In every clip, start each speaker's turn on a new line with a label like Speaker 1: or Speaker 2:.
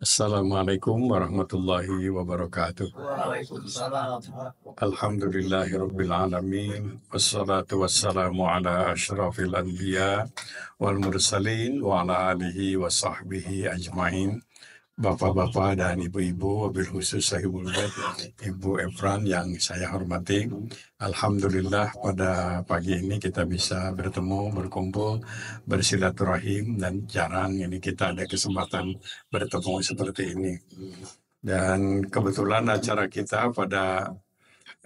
Speaker 1: Assalamualaikum warahmatullahi wabarakatuh.
Speaker 2: Waalaikumsalam.
Speaker 1: Alhamdulillahirabbil alamin. Wassalatu wassalamu ala asyrafil anbiya wal mursalin wa ala alihi wa sahbihi ajmain. Bapak-bapak dan ibu-ibu, wabil khusus sahibul bait, Ibu Efran yang saya hormati. Alhamdulillah pada pagi ini kita bisa bertemu, berkumpul, bersilaturahim, dan jarang ini kita ada kesempatan bertemu seperti ini. Dan kebetulan acara kita pada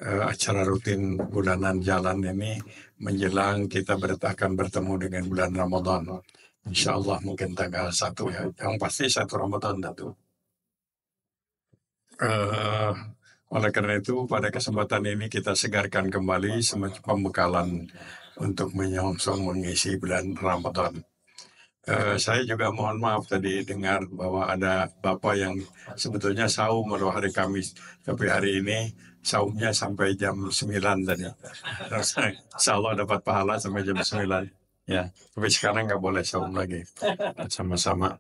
Speaker 1: acara rutin bulanan jalan ini menjelang kita akan bertemu dengan bulan Ramadan. Insya Allah mungkin tanggal 1 ya, yang pasti 1 Ramadan tentu. Oleh karena itu pada kesempatan ini kita segarkan kembali semacam pembekalan untuk menyongsong mengisi bulan Ramadan. Saya juga mohon maaf tadi dengar bahwa ada bapak yang sebetulnya saum pada hari Kamis, tapi hari ini saumnya sampai jam 9 tadi. Terus, insya Allah dapat pahala sampai jam 9. Ya, tapi sekarang nggak boleh saum lagi sama-sama.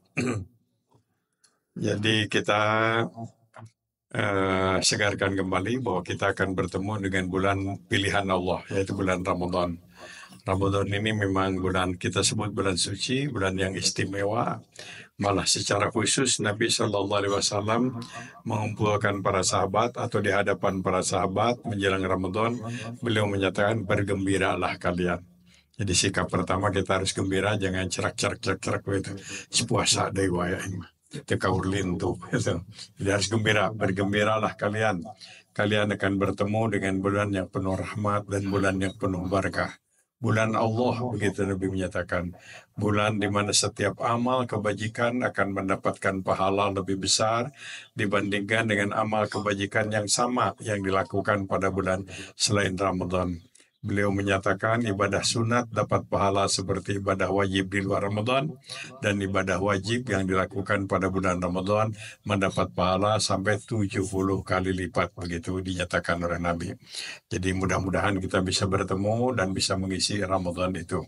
Speaker 1: Jadi kita segarkan kembali bahwa kita akan bertemu dengan bulan pilihan Allah, yaitu bulan Ramadan. Ramadan ini memang bulan kita sebut bulan suci, bulan yang istimewa. Malah secara khusus Nabi Shallallahu Alaihi Wasallam mengumpulkan para sahabat atau di hadapan para sahabat menjelang Ramadan, beliau menyatakan bergembiralah kalian. Jadi sikap pertama kita harus gembira, jangan cerak begitu. Puasa dewa ya ini. Tekaur lintu gitu. Jadi harus gembira, bergembiralah kalian. Kalian akan bertemu dengan bulan yang penuh rahmat dan bulan yang penuh barakah. Bulan Allah, begitu Nabi menyatakan. Bulan di mana setiap amal kebajikan akan mendapatkan pahala lebih besar dibandingkan dengan amal kebajikan yang sama yang dilakukan pada bulan selain Ramadan. Beliau menyatakan ibadah sunat dapat pahala seperti ibadah wajib di luar Ramadan, dan ibadah wajib yang dilakukan pada bulan Ramadan mendapat pahala sampai 70 kali lipat, begitu dinyatakan oleh Nabi. Jadi mudah-mudahan kita bisa bertemu dan bisa mengisi Ramadan itu.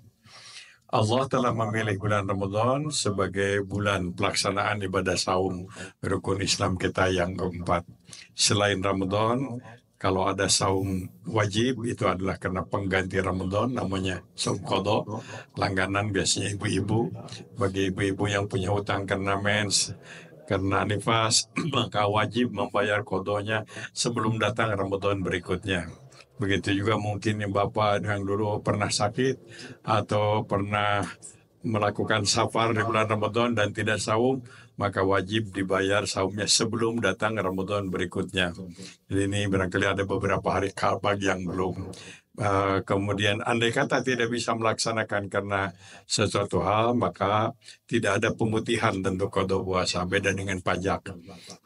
Speaker 1: Allah telah memilih bulan Ramadan sebagai bulan pelaksanaan ibadah saum rukun Islam kita yang keempat. Selain Ramadan, kalau ada saum wajib itu adalah karena pengganti Ramadan, namanya saum qadha, langganan biasanya ibu-ibu. Bagi ibu-ibu yang punya hutang karena mens, karena nifas, maka wajib membayar qadhanya sebelum datang Ramadan berikutnya. Begitu juga mungkin yang Bapak yang dulu pernah sakit atau pernah melakukan safar di bulan Ramadan dan tidak saum, maka wajib dibayar saumnya sebelum datang Ramadan berikutnya. Jadi ini barangkali ada beberapa hari kalbag yang belum. Kemudian andai kata tidak bisa melaksanakan karena sesuatu hal, maka tidak ada pemutihan tentu qadha puasa, beda dengan pajak.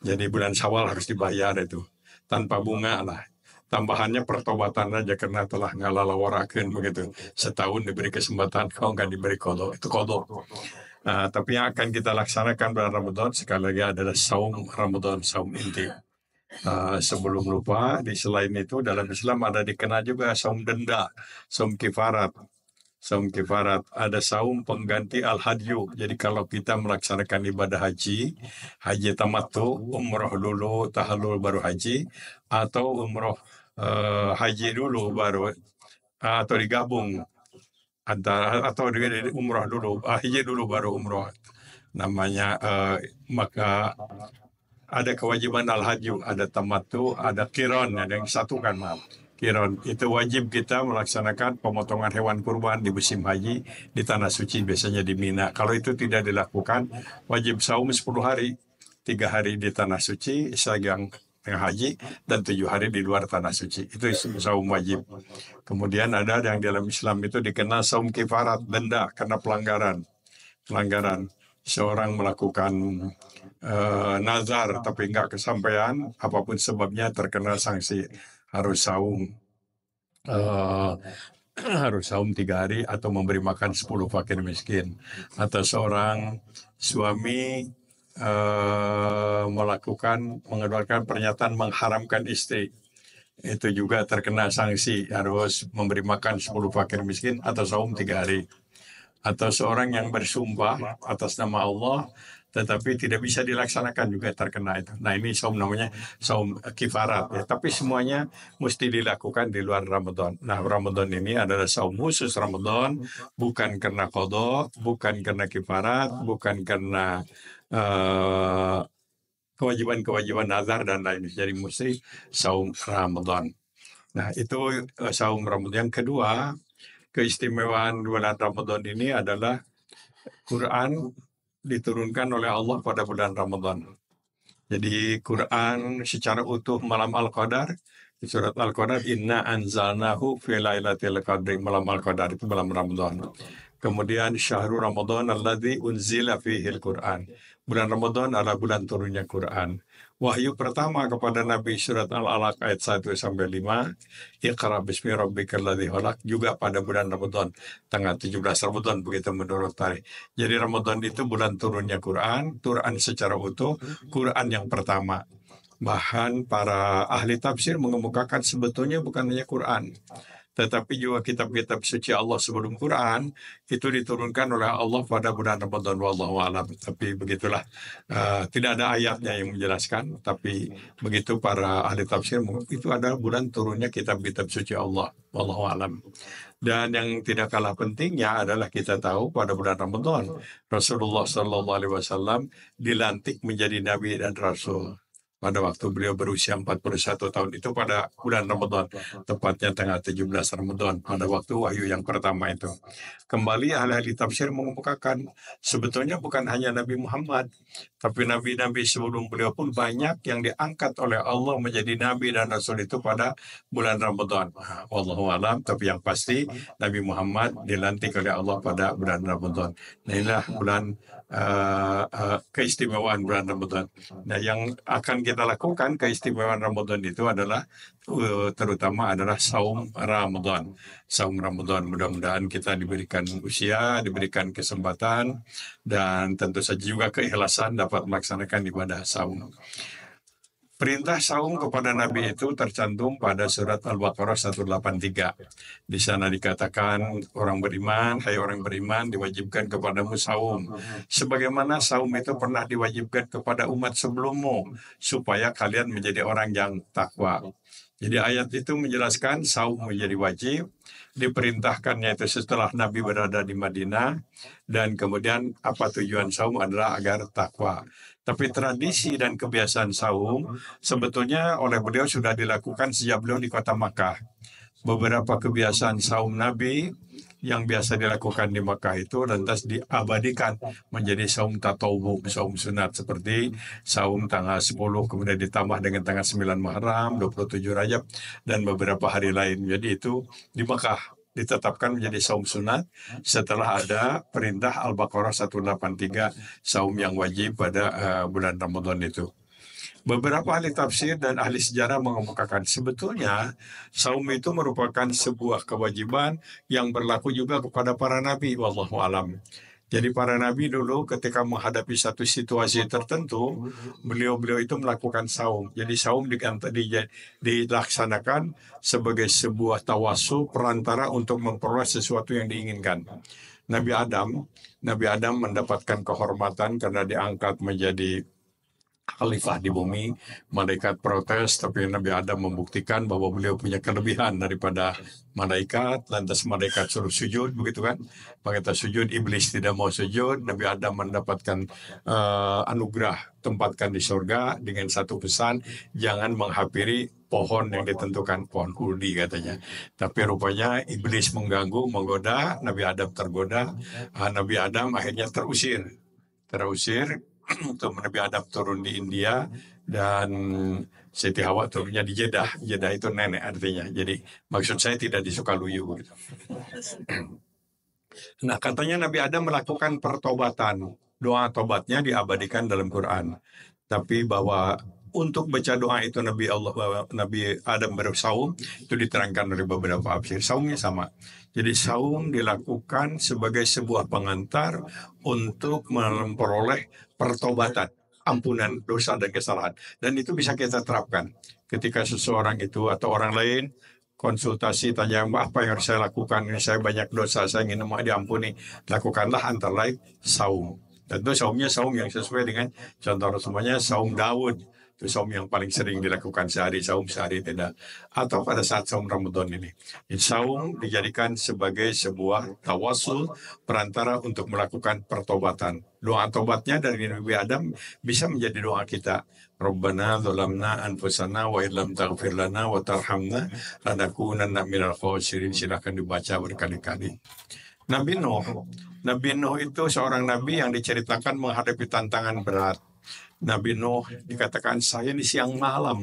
Speaker 1: Jadi bulan Syawal harus dibayar itu tanpa bunga lah. Tambahannya pertobatan aja karena telah ngalalawarakeun begitu. Setahun diberi kesempatan, kau nggak diberi qadha, itu qadha. Tapi yang akan kita laksanakan bulan Ramadan sekali lagi adalah saum Ramadan, saum inti. Sebelum lupa, di selain itu dalam Islam ada dikenal juga saum denda, saum kifarat. Saum kifarat, ada saum pengganti al-hadyu. Jadi kalau kita melaksanakan ibadah haji, haji tamattu, umroh dulu, tahallul baru haji, atau umroh haji dulu baru, atau digabung antara, atau di umroh dulu, haji dulu baru umroh. Namanya maka ada kewajiban al-hajju, ada tamattu, ada qiron, ada yang disatukan, maaf. Qiron itu wajib kita melaksanakan pemotongan hewan kurban di musim haji di tanah suci, biasanya di Mina. Kalau itu tidak dilakukan, wajib saum 10 hari, 3 hari di tanah suci sedang haji dan 7 hari di luar tanah suci. Itu saum wajib. Kemudian ada yang dalam Islam itu dikenal saum kifarat, denda karena pelanggaran. Seorang melakukan nazar tapi nggak kesampaian, apapun sebabnya terkena sanksi, harus saum harus saum 3 hari atau memberi makan 10 fakir miskin. Atau seorang suami mengeluarkan pernyataan mengharamkan istri, itu juga terkena sanksi, harus memberi makan 10 fakir miskin atau saum 3 hari. atau seorang yang bersumpah atas nama Allah tetapi tidak bisa dilaksanakan juga terkena itu. Nah ini saum namanya saum kifarat ya. Tapi semuanya mesti dilakukan di luar Ramadan. Nah Ramadan ini adalah saum khusus Ramadan, bukan karena qada, bukan karena kifarat, bukan karena eh, kewajiban-kewajiban nazar dan lain. Jadi mesti saum Ramadan. Nah itu saum Ramadan. Yang kedua, keistimewaan bulan Ramadan ini adalah Quran diturunkan oleh Allah pada bulan Ramadan. Jadi Quran secara utuh malam Al-Qadar, di surat Al-Qadar, Inna anzalnahu fi lailatul qadri, malam Al-Qadar itu malam Ramadan. Kemudian syahrul Ramadan alladzi unzila fihi al-Quran. Bulan Ramadan adalah bulan turunnya Quran. Wahyu pertama kepada Nabi surat Al-Alaq ayat 1 sampai 5, Iqra bismi rabbikal ladzi khalaq, juga pada bulan Ramadan, tanggal 17 Ramadan begitu menurut tarikh. Jadi Ramadan itu bulan turunnya Quran, Quran secara utuh, Quran yang pertama. Bahkan para ahli tafsir mengemukakan sebetulnya bukan hanya Quran, tetapi juga kitab-kitab suci Allah sebelum Quran itu diturunkan oleh Allah pada bulan Ramadan, wallahu alam. Tapi begitulah, tidak ada ayatnya yang menjelaskan, tapi begitu para ahli tafsir itu adalah bulan turunnya kitab-kitab suci Allah, wallahu alam. Dan yang tidak kalah pentingnya adalah kita tahu pada bulan Ramadan Rasulullah Shallallahu Alaihi Wasallam dilantik menjadi nabi dan rasul. Pada waktu beliau berusia 41 tahun itu pada bulan Ramadan, tepatnya tanggal 17 Ramadan, pada waktu wahyu yang pertama itu. Kembali ahli-ahli tafsir mengemukakan sebetulnya bukan hanya Nabi Muhammad, tapi nabi-nabi sebelum beliau pun banyak yang diangkat oleh Allah menjadi nabi dan rasul itu pada bulan Ramadan. Wallahu alam, tapi yang pasti Nabi Muhammad dilantik oleh Allah pada bulan Ramadan. Nah inilah bulan keistimewaan bulan Ramadan. Nah yang akan kita lakukan keistimewaan Ramadan itu adalah terutama adalah saum Ramadan. Saum Ramadan, mudah-mudahan kita diberikan usia, diberikan kesempatan, dan tentu saja juga keikhlasan dapat melaksanakan ibadah saum. Perintah saum kepada Nabi itu tercantum pada surat Al-Baqarah 183. Di sana dikatakan, orang beriman, hai orang beriman, diwajibkan kepadamu saum. Sebagaimana saum itu pernah diwajibkan kepada umat sebelummu, supaya kalian menjadi orang yang takwa. Jadi ayat itu menjelaskan saum menjadi wajib, diperintahkannya itu setelah Nabi berada di Madinah, dan kemudian apa tujuan saum adalah agar takwa. Tapi tradisi dan kebiasaan saum sebetulnya oleh beliau sudah dilakukan sejak beliau di kota Makkah. Beberapa kebiasaan saum Nabi yang biasa dilakukan di Makkah itu lantas diabadikan menjadi saum tatawwu, saum sunat, seperti saum tanggal 10 kemudian ditambah dengan tanggal 9 Muharram, 27 Rajab, dan beberapa hari lain. Jadi itu di Makkah ditetapkan menjadi saum sunat setelah ada perintah Al-Baqarah 183, saum yang wajib pada bulan Ramadan itu. Beberapa ahli tafsir dan ahli sejarah mengemukakan sebetulnya saum itu merupakan sebuah kewajiban yang berlaku juga kepada para nabi, wallahu alam. Jadi para nabi dulu ketika menghadapi satu situasi tertentu, beliau-beliau itu melakukan saum. Jadi saum dilaksanakan sebagai sebuah tawasul perantara untuk memperoleh sesuatu yang diinginkan. Nabi Adam mendapatkan kehormatan karena diangkat menjadi khalifah di bumi. Malaikat protes, tapi Nabi Adam membuktikan bahwa beliau punya kelebihan daripada malaikat. Lantas malaikat suruh sujud, begitu kan? Malaikat sujud, iblis tidak mau sujud. Nabi Adam mendapatkan anugerah, tempatkan di surga dengan satu pesan, jangan menghampiri pohon yang ditentukan, pohon huldi katanya. Tapi rupanya iblis mengganggu, menggoda, Nabi Adam tergoda. Nabi Adam akhirnya terusir untuk Nabi Adam turun di India, dan Siti Hawa turunnya di Jeddah. Jeddah itu nenek artinya. Jadi maksud saya tidak di Sukaluyu gitu. Nah katanya Nabi Adam melakukan pertobatan. Doa tobatnya diabadikan dalam Quran. Tapi bahwa untuk baca doa itu Nabi Adam bersaum itu diterangkan oleh beberapa tafsir. Saumnya sama. Jadi saum dilakukan sebagai sebuah pengantar untuk memperoleh pertobatan, ampunan dosa dan kesalahan. Dan itu bisa kita terapkan ketika seseorang itu atau orang lain konsultasi, tanya apa yang harus saya lakukan, ini saya banyak dosa, saya ingin diampuni, lakukanlah antara lain saum. Tentu saumnya saum yang sesuai dengan contoh Rasulnya, saum Daud. Itu saum yang paling sering dilakukan, sehari saum, sehari tidak. Atau pada saat saum Ramadan ini. Saum dijadikan sebagai sebuah tawasul, perantara untuk melakukan pertobatan. Doa tobatnya dari Nabi Adam bisa menjadi doa kita. Rabbana zalamna anfusana wa illam taghfir lana wa tarhamna lanakunanna minal khosirin. Silahkan dibaca berkali-kali. Nabi Nuh. Nabi Nuh itu seorang nabi yang diceritakan menghadapi tantangan berat. Nabi Nuh dikatakan, saya di siang malam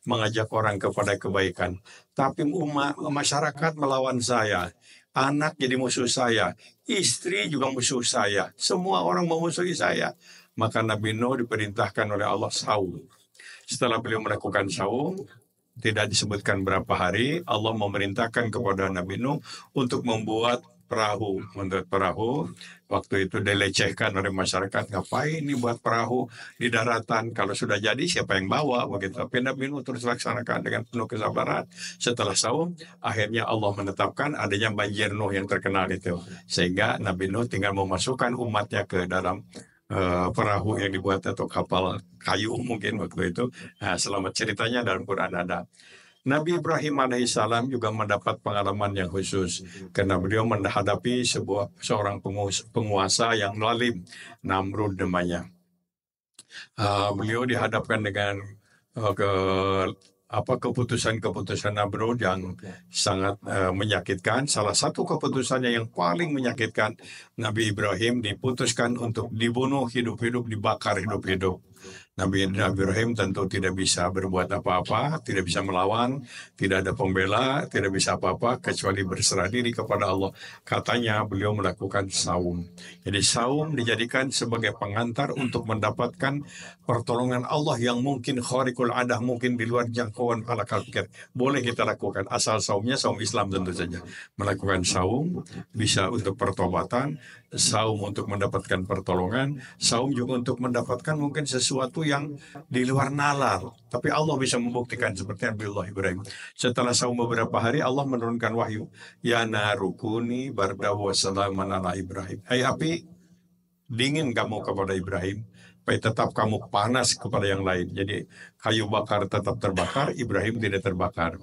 Speaker 1: mengajak orang kepada kebaikan. Tapi masyarakat melawan saya. Anak jadi musuh saya. Istri juga musuh saya. Semua orang memusuhi saya. Maka Nabi Nuh diperintahkan oleh Allah saum. Setelah beliau melakukan saum, tidak disebutkan berapa hari, Allah memerintahkan kepada Nabi Nuh untuk membuat perahu. Menurut perahu, waktu itu dilecehkan oleh masyarakat, ngapain ini buat perahu di daratan, kalau sudah jadi siapa yang bawa, begitu. Tapi Nabi Nuh terus laksanakan dengan penuh kesabaran. Setelah saum, akhirnya Allah menetapkan adanya banjir Nuh yang terkenal itu, sehingga Nabi Nuh tinggal memasukkan umatnya ke dalam perahu yang dibuat atau kapal kayu mungkin waktu itu. Nah, selamat ceritanya dalam Quran ada. Nabi Ibrahim alaihissalam juga mendapat pengalaman yang khusus karena beliau menghadapi seorang penguasa yang zalim, Namrud namanya. Beliau dihadapkan dengan keputusan-keputusan Namrud yang sangat menyakitkan. Salah satu keputusannya yang paling menyakitkan, Nabi Ibrahim diputuskan untuk dibunuh hidup-hidup, dibakar hidup-hidup. Nabi Ibrahim tentu tidak bisa berbuat apa-apa, tidak bisa melawan, tidak ada pembela, tidak bisa apa-apa kecuali berserah diri kepada Allah. Katanya beliau melakukan saum. Jadi saum dijadikan sebagai pengantar untuk mendapatkan pertolongan Allah yang mungkin khariqul adah, mungkin di luar jangkauan akal pikir. Boleh kita lakukan, asal saumnya saum Islam tentu saja. Melakukan saum bisa untuk pertobatan, saum untuk mendapatkan pertolongan, saum juga untuk mendapatkan mungkin sesuatu yang di luar nalar. Tapi Allah bisa membuktikan seperti Nabiullah Ibrahim. Setelah saum beberapa hari, Allah menurunkan wahyu. Ya narukuni barda wa salaman ala Ibrahim. Hai api, dingin kamu kepada Ibrahim, supaya tetap kamu panas kepada yang lain. Jadi kayu bakar tetap terbakar, Ibrahim tidak terbakar.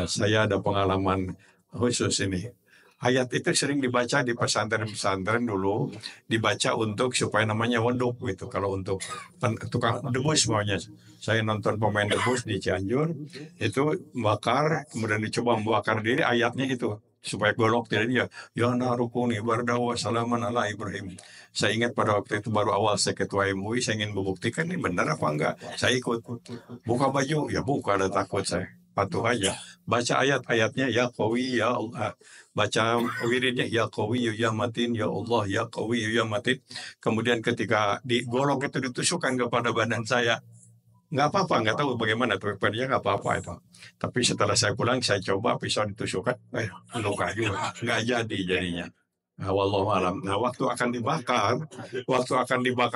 Speaker 1: Saya ada pengalaman khusus ini. Ayat itu sering dibaca di pesantren-pesantren dulu, dibaca untuk supaya namanya waduk gitu. Kalau untuk tukang debus maunya, saya nonton pemain debus di Cianjur, itu bakar, kemudian dicoba membakar diri, ayatnya itu supaya golok tidak dia. Ya narukuni bardawa salaman ala Ibrahim. Saya ingat pada waktu itu baru awal saya ketua MUI, saya ingin membuktikan ini benar apa enggak. Saya ikut buka baju, ya buka, ada takut saya. Patuh aja, baca ayat-ayatnya, ya Qawi ya Allah, baca wiridnya, ya Qawi ya Matin ya Allah, ya Qawi ya Matin. Kemudian ketika digolok itu ditusukkan kepada badan saya, nggak apa-apa, nggak tahu bagaimana tuh, nggak apa-apa itu. Tapi setelah saya pulang, saya coba pisau ditusukkan, luka juga, nggak jadi jadinya. Wallahu alam. Nah, waktu akan dibakar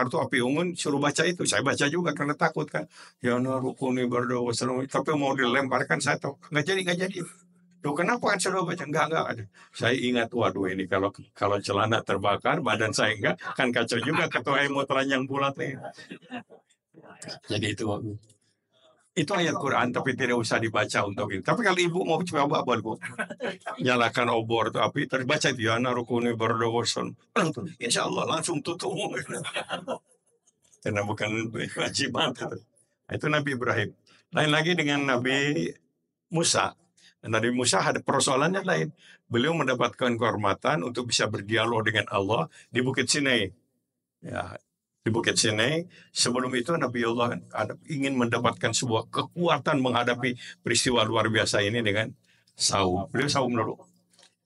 Speaker 1: tuh api unggun, suruh baca itu. Saya baca juga karena takut kan. Ya narukuni bardo wasalam. Tapi mau dilemparkan, saya tahu nggak jadi. Tuh kenapa kan suruh baca? Enggak. Saya ingat, waduh ini kalau celana terbakar, badan saya enggak, kan kacau juga ketua mau telanjang bulat nih. Jadi itu ayat Quran, tapi tidak usah dibaca untuk itu. Tapi kalau ibu mau coba buat bu, nyalakan obor atau api, terbaca itu ya narukuni berdogoson. Insya Allah langsung tutup. Karena bukan kewajiban. Itu Nabi Ibrahim. Lain lagi dengan Nabi Musa. Nabi Musa ada persoalannya lain. Beliau mendapatkan kehormatan untuk bisa berdialog dengan Allah di Bukit Sinai. Ya, di Bukit Sinai. Sebelum itu Nabi Allah ingin mendapatkan sebuah kekuatan menghadapi peristiwa luar biasa ini dengan saum. Beliau saum dulu.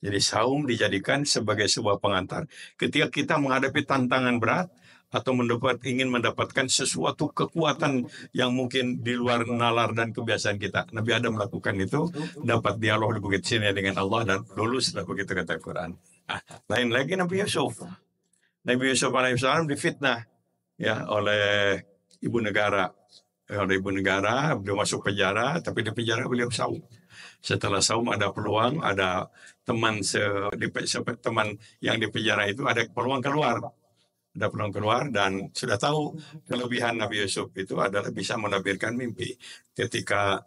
Speaker 1: Jadi saum dijadikan sebagai sebuah pengantar ketika kita menghadapi tantangan berat atau ingin mendapatkan sesuatu kekuatan yang mungkin di luar nalar dan kebiasaan kita. Nabi Adam melakukan itu, dapat dialog di Bukit Sinai dengan Allah dan lulus lah, begitu kata Quran. Lain lagi Nabi Yusuf. Nabi Yusuf alaihissalam difitnah ya oleh ibu negara oleh ibu negara, beliau masuk penjara, tapi di penjara beliau saum. Setelah saum ada peluang, ada teman teman yang di penjara itu ada peluang keluar, dan sudah tahu kelebihan Nabi Yusuf itu adalah bisa menafsirkan mimpi. Ketika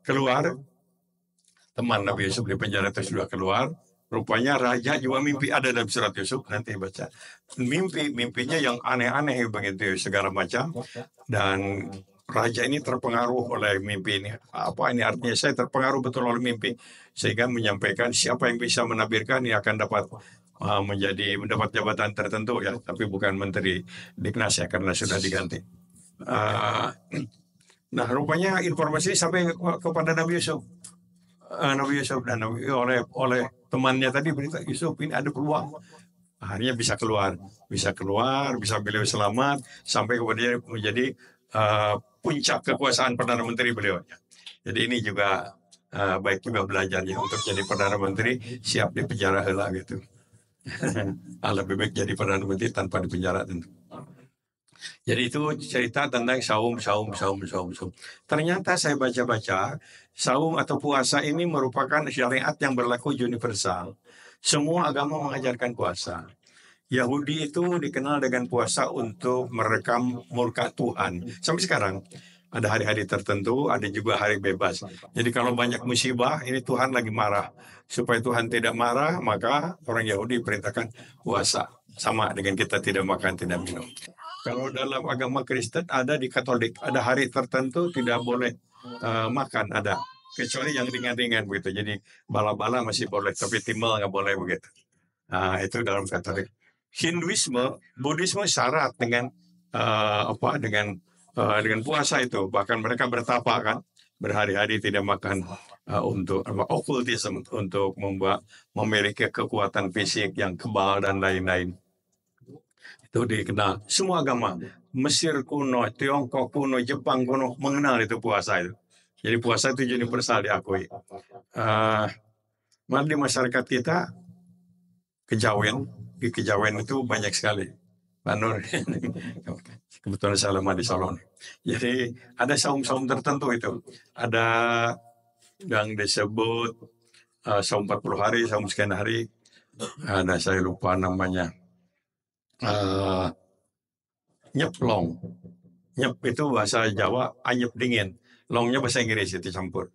Speaker 1: keluar, teman Nabi Yusuf di penjara itu sudah keluar. Rupanya raja juga mimpi, ada dalam surat Yusuf, nanti baca. Mimpinya yang aneh-aneh begitu, segala macam. Dan raja ini terpengaruh oleh mimpi ini. Apa ini artinya? Saya terpengaruh betul oleh mimpi. Sehingga menyampaikan siapa yang bisa menafsirkan ini akan dapat mendapat jabatan tertentu ya. Tapi bukan menteri Dignas ya, karena sudah diganti. Nah, rupanya informasi sampai kepada Nabi Yusuf. Nabi Yusuf dan oleh temannya tadi berita Yusuf ini ada peluang, akhirnya bisa keluar, bisa beliau selamat sampai kemudian menjadi puncak kekuasaan perdana menteri beliau. Jadi ini juga baik juga belajarnya untuk jadi perdana menteri siap di penjara heula gitu. Lebih baik jadi perdana menteri tanpa di penjara tentu. Jadi itu cerita tentang saum. Ternyata saya baca-baca, saum atau puasa ini merupakan syariat yang berlaku universal. Semua agama mengajarkan puasa. Yahudi itu dikenal dengan puasa untuk merekam murka Tuhan. Sampai sekarang ada hari-hari tertentu, ada juga hari bebas. Jadi kalau banyak musibah, ini Tuhan lagi marah. Supaya Tuhan tidak marah, maka orang Yahudi perintahkan puasa. Sama dengan kita tidak makan, tidak minum. Kalau dalam agama Kristen ada di Katolik, ada hari tertentu tidak boleh makan, ada. Kecuali yang ringan-ringan begitu. Jadi bala-bala masih boleh, tapi timbal nggak boleh begitu. Itu dalam Katolik. Hinduisme, Buddhisme syarat dengan dengan puasa itu. Bahkan mereka bertapa kan, berhari-hari tidak makan untuk okultisme, untuk memiliki kekuatan fisik yang kebal dan lain-lain. Itu dikenal semua agama. Mesir kuno, Tiongkok kuno, Jepang kuno mengenal itu puasa itu. Jadi puasa itu universal diakui. Di masyarakat kita kejawen, di kejawen itu banyak sekali. Pak Nur, kebetulan saya lama di Solo. Jadi ada saum-saum tertentu itu. Ada yang disebut saum 40 hari, saum sekian hari. Ada saya lupa namanya. Nyeplong. Nyep itu bahasa Jawa, anyep dingin. Longnya bahasa Inggris itu campur.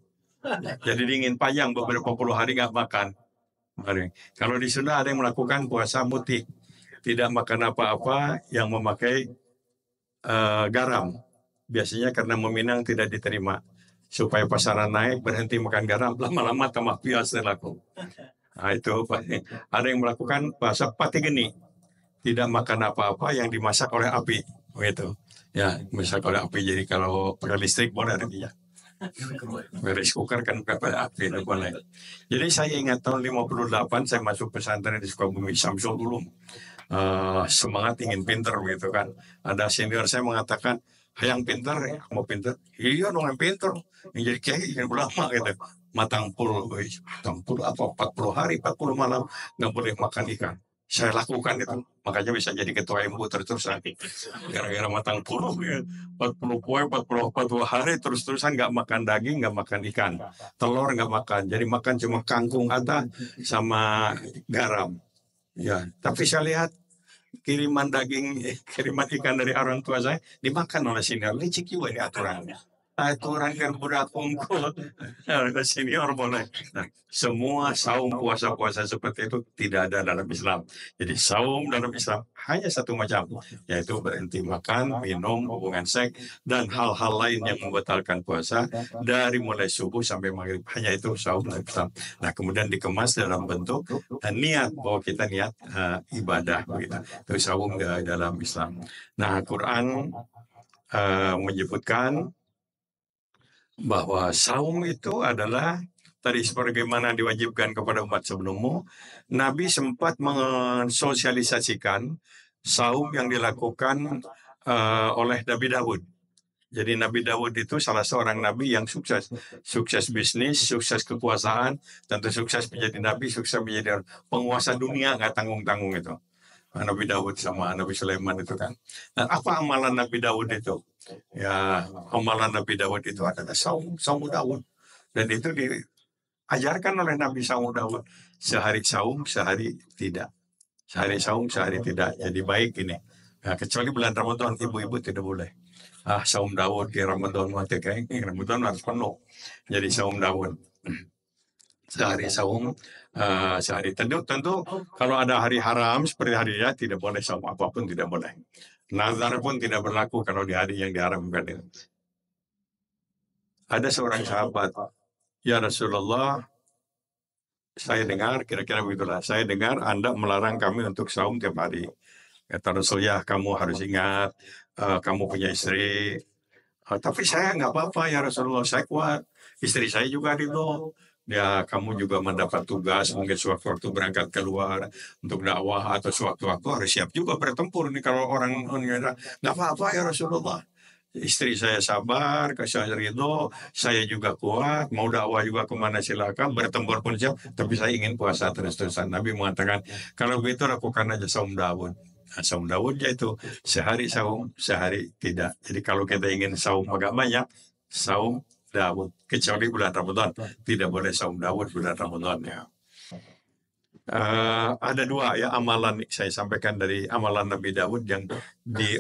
Speaker 1: Jadi dingin panjang beberapa puluh hari nggak makan. Kalau di Sunda ada yang melakukan puasa mutik, tidak makan apa-apa yang memakai garam. Biasanya karena meminang tidak diterima. Supaya pasaran naik, berhenti makan garam, lama-lama tambah pias laku. Itu ada yang melakukan puasa pati geni, tidak makan apa-apa yang dimasak oleh api, begitu. Ya, masak oleh api. Jadi kalau pakai listrik boleh ada ya. Rice cooker kan pakai api boleh. Jadi saya ingat tahun 58 saya masuk pesantren di Sukabumi Samsul dulu. Semangat ingin pinter begitu kan. Ada senior saya mengatakan, yang pinter, mau pinter? Iya dong yang pinter. Yang jadi kiai yang ulama gitu. Matang puluh apa 40 hari 40 malam nggak boleh makan ikan. Saya lakukan itu, makanya bisa jadi ketua MU terus-terusan. Gara-gara matang puluh ya, 40 hari terus-terusan nggak makan daging, nggak makan ikan, telur nggak makan. Jadi makan cuma kangkung ada sama garam. Ya, tapi saya lihat kiriman ikan dari orang tua saya dimakan oleh senior. Licik juga ini aturannya. Aturan kan budak kumpul, senior boleh. Nah, semua saum puasa-puasa seperti itu tidak ada dalam Islam. Jadi saum dalam Islam hanya satu macam, yaitu berhenti makan, minum, hubungan seks, dan hal-hal lain yang membatalkan puasa dari mulai subuh sampai maghrib. Hanya itu saum dalam Islam. Nah, kemudian dikemas dalam bentuk niat bahwa kita niat ibadah begitu. Itu saum dalam Islam. Nah, Quran menyebutkan bahwa saum itu adalah tadi sebagaimana diwajibkan kepada umat sebelummu, Nabi sempat mensosialisasikan saum yang dilakukan oleh Nabi Daud. Jadi Nabi Daud itu salah seorang nabi yang sukses bisnis, sukses kekuasaan, tentu sukses menjadi nabi, sukses menjadi penguasa dunia, nggak tanggung-tanggung itu. Nabi Daud sama Nabi Sulaiman itu kan. Nah, apa amalan Nabi Daud itu? Ya, amalan Nabi Daud itu adalah saum, saum Daud. Dan itu diajarkan oleh Nabi Saum Daud. Sehari saum, sehari tidak. Sehari saum, sehari tidak. Jadi baik ini. Nah, kecuali bulan Ramadan, ibu-ibu tidak boleh. Saum Daud di Ramadan, mati kayak Ramadan harus penuh. Jadi saum Daud. Sehari saum, sehari tentu kalau ada hari haram seperti hari ya tidak boleh saum apapun tidak boleh. Nazar pun tidak berlaku kalau di hari yang diharamkan itu. Ada seorang sahabat, ya Rasulullah, saya dengar kira-kira begitulah. Saya dengar Anda melarang kami untuk saum tiap hari. Kata Rasul, ya kamu harus ingat, kamu punya istri. Tapi saya nggak apa-apa ya Rasulullah, saya kuat. Istri saya juga ridho. Ya kamu juga mendapat tugas mungkin sewaktu-waktu berangkat keluar untuk dakwah atau sewaktu-waktu harus siap juga bertempur nih kalau orang nggak apa-apa ya Rasulullah. Istri saya sabar, saya ridho, saya juga kuat, mau dakwah juga kemana silakan, bertempur pun siap, tapi saya ingin puasa terus-terusan. Nabi mengatakan, kalau begitu lakukan aja saum Daud. Nah, saum Daud yaitu sehari saum, sehari tidak. Jadi kalau kita ingin saum agak banyak, saum Daud. Kecuali bulan Ramadan, tidak boleh saum Daud bulan Ramadan ya. Ada dua ya amalan saya sampaikan dari amalan Nabi Daud yang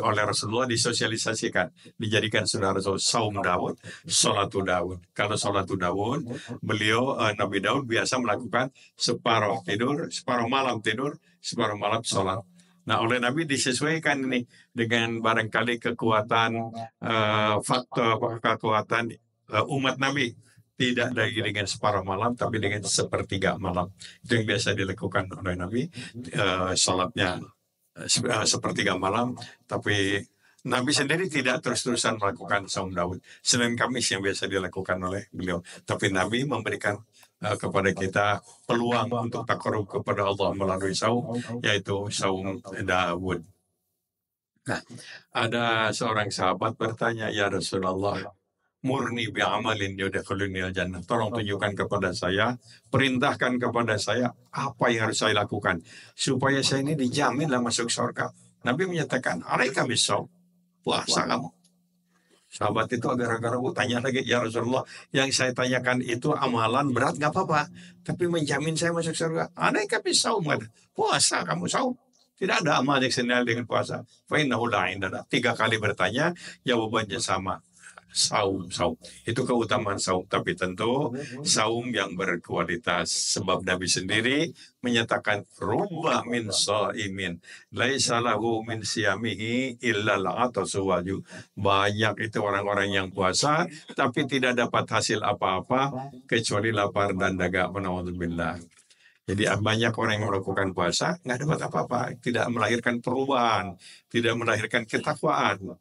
Speaker 1: oleh Rasulullah disosialisasikan, dijadikan sunnah Rasul saum Daud, sholatu Daud. Kalau sholatu Daud, beliau Nabi Daud biasa melakukan separuh tidur, separuh malam tidur, separuh malam sholat. Nah, oleh Nabi disesuaikan ini dengan barangkali kekuatan faktor kekuatan umat Nabi. Tidak lagi dengan separuh malam, tapi dengan sepertiga malam. Itu yang biasa dilakukan oleh Nabi. Salatnya sepertiga malam, tapi Nabi sendiri tidak terus-terusan melakukan saum Daud. Senin Kamis yang biasa dilakukan oleh beliau. Tapi Nabi memberikan kepada kita peluang untuk takarub kepada Allah melalui saum, yaitu saum Daud. Nah, ada seorang sahabat bertanya, ya Rasulullah, murni bi amalin yudkhiluni al-jannah. Tolong tunjukkan kepada saya, perintahkan kepada saya apa yang harus saya lakukan supaya saya ini dijaminlah masuk surga. Nabi menyatakan, alaika bisawm, puasa kamu. Sahabat itu agak ragu-ragu tanya lagi, ya Rasulullah, yang saya tanyakan itu amalan berat nggak apa-apa, tapi menjamin saya masuk surga. Alaika bisawm, puasa kamu saum. Tidak ada amal yang senilai dengan puasa. Fa innahu la indana. 3 kali bertanya, jawabannya sama. Saum. Itu keutamaan saum. Tapi tentu saum yang berkualitas. Sebab Nabi sendiri menyatakan rubba min shaimin laisa lahu min siyamihi illa al-'atasu waju. Banyak itu orang-orang yang puasa tapi tidak dapat hasil apa-apa kecuali lapar dan dagang. Naudzubillah. Jadi banyak orang yang melakukan puasa nggak dapat apa-apa, tidak melahirkan perubahan, tidak melahirkan ketakwaan.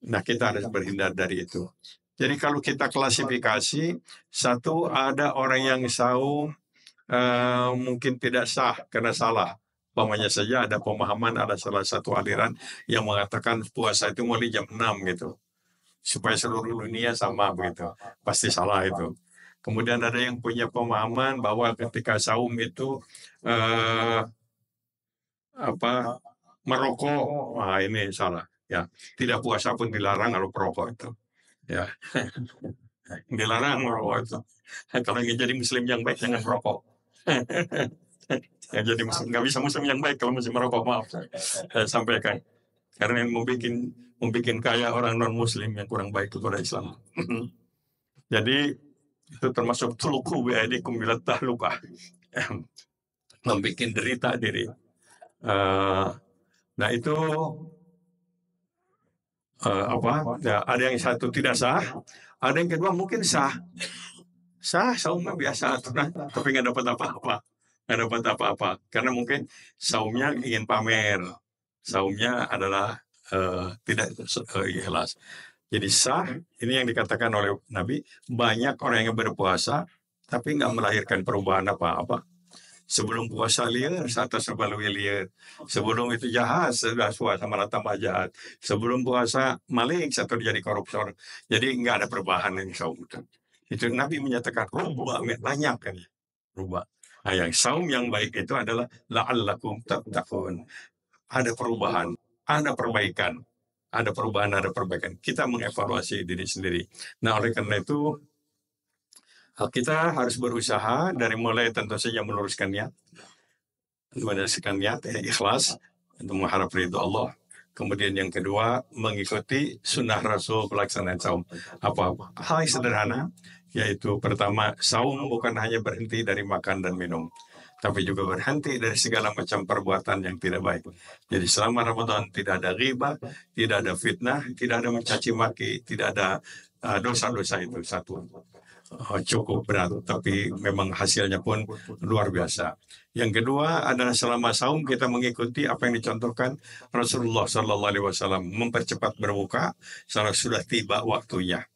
Speaker 1: Nah, kita harus berhindar dari itu. Jadi kalau kita klasifikasi, satu ada orang yang saum mungkin tidak sah karena salah. Umpamanya saja ada pemahaman, ada salah satu aliran yang mengatakan puasa itu mulai jam 6 gitu. Supaya seluruh dunia sama begitu. Pasti salah itu. Kemudian ada yang punya pemahaman bahwa ketika saum itu merokok, ini salah. Ya, tidak puasa pun dilarang kalau perokok itu. Ya, dilarang merokok itu. Kalau ingin jadi Muslim yang baik jangan merokok. Ya, jadi Muslim nggak bisa Muslim yang baik kalau masih merokok, maaf saya sampaikan. Karena yang membuat kaya orang non Muslim yang kurang baik kepada Islam. Jadi itu termasuk tuluku biaidikum bila tahlukah, membuat derita diri. Nah itu ya, ada yang satu tidak sah, ada yang kedua mungkin sah saumnya biasa tapi nggak dapat apa-apa, karena mungkin saumnya ingin pamer, saumnya adalah tidak ikhlas. Jadi sah, ini yang dikatakan oleh Nabi, banyak orang yang berpuasa tapi nggak melahirkan perubahan apa-apa. Sebelum puasa liar, saat sebelum liar. Sebelum itu jahat, sudah puasa malah tambah jahat. Sebelum puasa maling, satu jadi koruptor. Jadi nggak ada perubahan yang saum. Itu Nabi menyatakan rubah, banyak kan. Rubah. Nah, yang saum yang baik itu adalah la'allakum tattaqun. Ada perubahan, ada perbaikan, ada perubahan, ada perbaikan. Kita mengevaluasi diri sendiri. Nah, oleh karena itu kita harus berusaha dari mulai tentu saja meluruskan niat, ikhlas untuk mengharap ridho Allah. Kemudian yang kedua, mengikuti sunnah Rasul pelaksanaan saum. Apa? Hal yang sederhana, yaitu pertama, saum bukan hanya berhenti dari makan dan minum, tapi juga berhenti dari segala macam perbuatan yang tidak baik. Jadi selama Ramadan tidak ada ghibah, tidak ada fitnah, tidak ada mencaci maki, tidak ada dosa-dosa itu satu. Cukup berat, tapi memang hasilnya pun luar biasa. Yang kedua adalah selama saum kita mengikuti apa yang dicontohkan Rasulullah Sallallahu Alaihi Wasallam, mempercepat berbuka saat sudah tiba waktunya.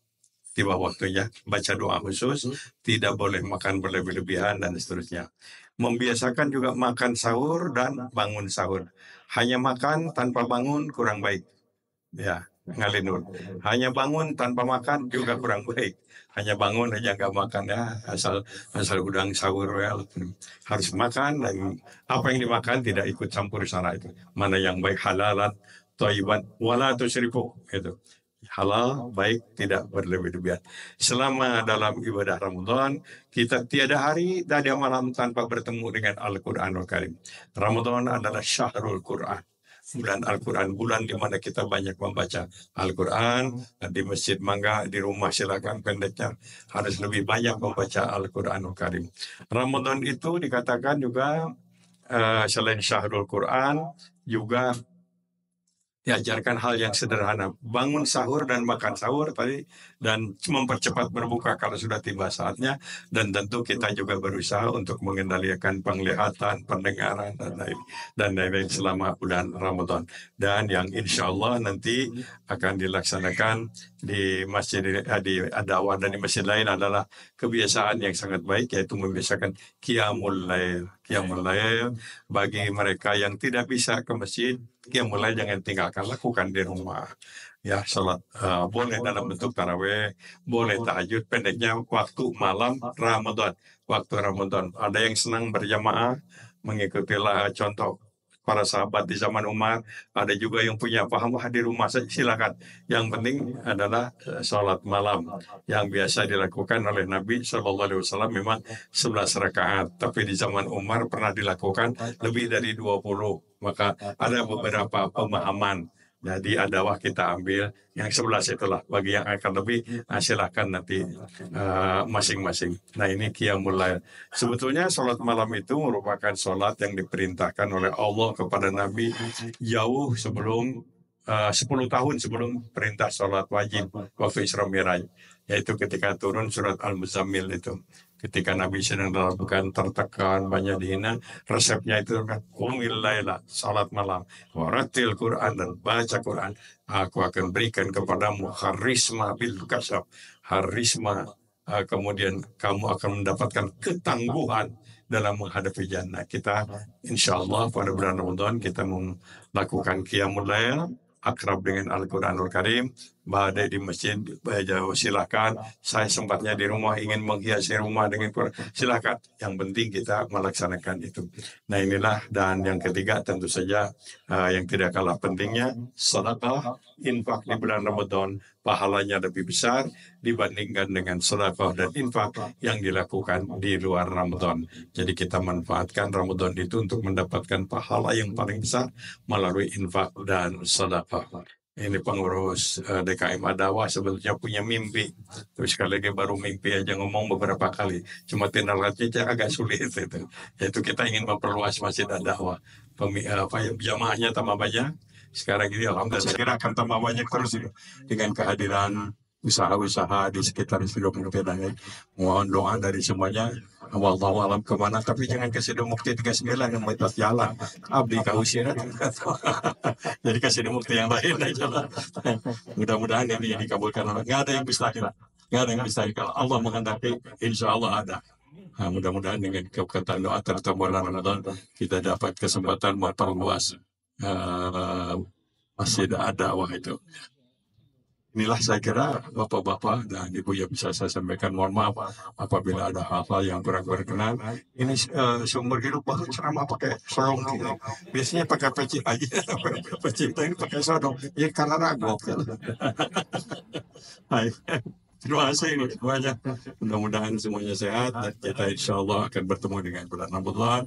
Speaker 1: Tiba waktunya baca doa khusus, tidak boleh makan berlebih-lebihan dan seterusnya. Membiasakan juga makan sahur dan bangun sahur. Hanya makan tanpa bangun kurang baik. Ya, ngalinur. Hanya bangun tanpa makan juga kurang baik. Hanya bangun aja nggak makan ya, asal asal udang sahur ya. Harus makan dan apa yang dimakan tidak ikut campur sana itu. Mana yang baik halalan, thayyiban, wala tusyrifu itu. Halal, baik, tidak berlebih-lebihan. Selama dalam ibadah Ramadan, kita tiada hari, tiada malam tanpa bertemu dengan Al-Quranul Karim. Ramadan adalah syahrul Quran, bulan Al-Quran, bulan di mana kita banyak membaca Al-Quran. Di masjid mangga, di rumah silakan, pendeknya harus lebih banyak membaca Al-Quranul Karim. Ramadan itu dikatakan juga selain syahrul Quran, juga diajarkan hal yang sederhana, bangun sahur dan makan sahur tadi, dan mempercepat berbuka kalau sudah tiba saatnya, dan tentu kita juga berusaha untuk mengendalikan penglihatan, pendengaran, dan lain-lain selama bulan Ramadan. Dan yang insya Allah nanti akan dilaksanakan di masjid, di Adawah dan di masjid lain adalah kebiasaan yang sangat baik, yaitu membiasakan Qiyamul Lail. Qiyamul Lail bagi mereka yang tidak bisa ke masjid, Qiyamul Lail jangan tinggalkan, lakukan di rumah. Ya, salat boleh dalam bentuk taraweh, boleh tahajud, pendeknya waktu malam Ramadan. Waktu Ramadan, ada yang senang berjamaah, mengikutilah contoh para sahabat di zaman Umar, ada juga yang punya paham di rumah saja, silakan. Yang penting adalah sholat malam yang biasa dilakukan oleh Nabi Shallallahu Alaihi Wasallam memang 11 rakaat, tapi di zaman Umar pernah dilakukan lebih dari 20. Maka ada beberapa pemahaman. Jadi adawah kita ambil yang 11 itulah. Bagi yang akan lebih, silakan nanti masing-masing. Nah ini Qiyamul Lail. Sebetulnya sholat malam itu merupakan sholat yang diperintahkan oleh Allah kepada Nabi jauh sebelum 10 tahun sebelum perintah sholat wajib waktu Isra Mi'raj, yaitu ketika turun surat Al-Muzammil itu. Ketika Nabi sedang dalam bukan tertekan, banyak dihina, resepnya itu kan, Qumil laila, salat malam, waratil Quran, dan baca Quran. Aku akan berikan kepadamu harisma bil kasab, harisma, kemudian kamu akan mendapatkan ketangguhan dalam menghadapi jannah. Kita insya Allah pada bulan Ramadan kita melakukan Qiyamul Lail, akrab dengan Al-Quranul Karim, badai di masjid, silakan. Saya sempatnya di rumah ingin menghiasi rumah dengan Quran, silakan. Yang penting kita melaksanakan itu. Nah inilah, dan yang ketiga tentu saja yang tidak kalah pentingnya, sedekah, infak di bulan Ramadan pahalanya lebih besar dibandingkan dengan sedekah dan infak yang dilakukan di luar Ramadan. Jadi kita manfaatkan Ramadan itu untuk mendapatkan pahala yang paling besar melalui infak dan sedekah. Ini pengurus DKM Adawah sebetulnya punya mimpi. Terus sekali lagi baru mimpi aja ngomong beberapa kali. Cuma tindakannya agak sulit itu. Yaitu kita ingin memperluas masjid Adawah. Jamaahnya tambah banyak. Sekarang ini alhamdulillah saya kira akan tambah banyak terus itu. Dengan kehadiran usaha-usaha di sekitar Sido Mukti dan mohon doa dari semuanya. Wallahu alam kemana, tapi jangan ke Sido Mukti 39 yang melintas jalan. Abdi kausiran. Jadi ke Sido Mukti yang lain aja lah. Mudah-mudahan ini dikabulkan. Nggak ada yang mustahil. Nggak ada yang mustahil. Kalau Allah menghendaki, insya Allah ada. Nah, mudah-mudahan dengan kekuatan doa terutama bulan Ramadan kita dapat kesempatan memperluas masjid Adawah itu. Inilah saya kira Bapak-Bapak dan Ibu yang bisa saya sampaikan. Mohon maaf apabila ada hal-hal yang kurang berkenan. Ini sumber hidup baru ceramah pakai sorong kiri. Biasanya pakai peci aja, peci ini pakai sodok. Ya karena ragu. Hai. Terima kasih ini semuanya. Mudah-mudahan semuanya sehat dan kita insya Allah akan bertemu dengan bulan Ramadan.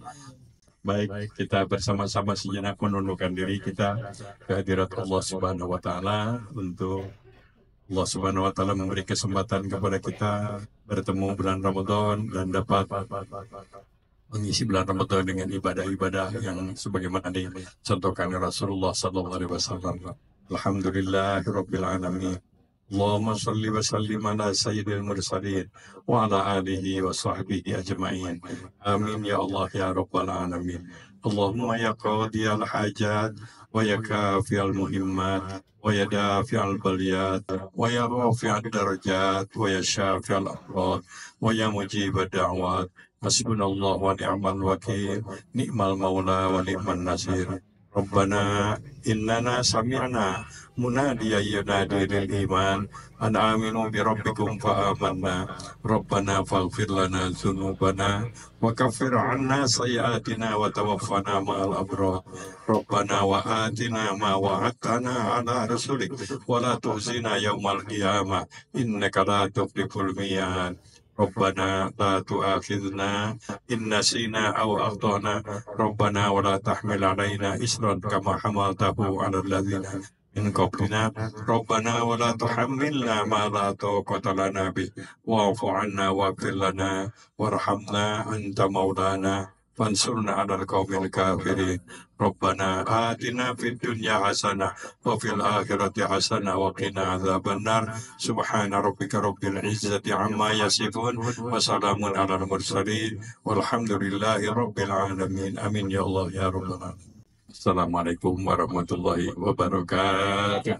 Speaker 1: Baik, kita bersama-sama sejenak menundukkan diri kita kehadirat Allah Subhanahu wa Ta'ala untuk Allah Subhanahu wa Ta'ala memberi kesempatan kepada kita bertemu bulan Ramadan dan dapat mengisi bulan Ramadan dengan ibadah-ibadah yang sebagaimana dicontohkan Rasulullah Sallallahu Alaihi Wasallam. Alhamdulillahirabbil alamin. Allahumma salli wa sallim ala sayyidil mursalin wa ala alihi wa sahbihi ajma'in. Amin ya Allah ya rabbal alamin. Allahumma ya qadiyal hajat wa ya kafiyal muhimmat wa ya dafi'al baliyat wa ya rafi'ad darajat wa ya syafi'al amrad wa ya mujibad da'wat. Hasbunallah wa ni'mal wakil, ni'mal maula wa ni'man nasir. Rabbana innana sami'na munadiyan yunadi lil iman an aminu bi rabbikum fa amanna. Rabbana faghfir lana dzunubana wa kaffir 'anna sayyi'atina wa tawaffana ma'al abrar. Rabbana wa atina ma wa'adtana 'ala rasulik wa la tuhzina yaumal qiyamah innaka la tukhliful mi'ad. Rabbana la tu'akhidna in nasina aw akhtana. Rabbana wa la tahmil 'alaina isran kama hamaltahu 'alal ladzina min qablina. Rabbana wa la tuhammilna ma la taqata lana bih wa'fu 'anna waghfir lana warhamna anta maulana fansurna 'alal qaumil kafirin. Rabbana atina fid dunya hasanah wa fil akhirati hasanah wa qina adzabannar. Subhana rabbika rabbil izzati amma yasifun wa salamun 'alal mursalin walhamdulillahi rabbil alamin. Amin ya Allah ya rabbal alamin. Assalamualaikum warahmatullahi wabarakatuh.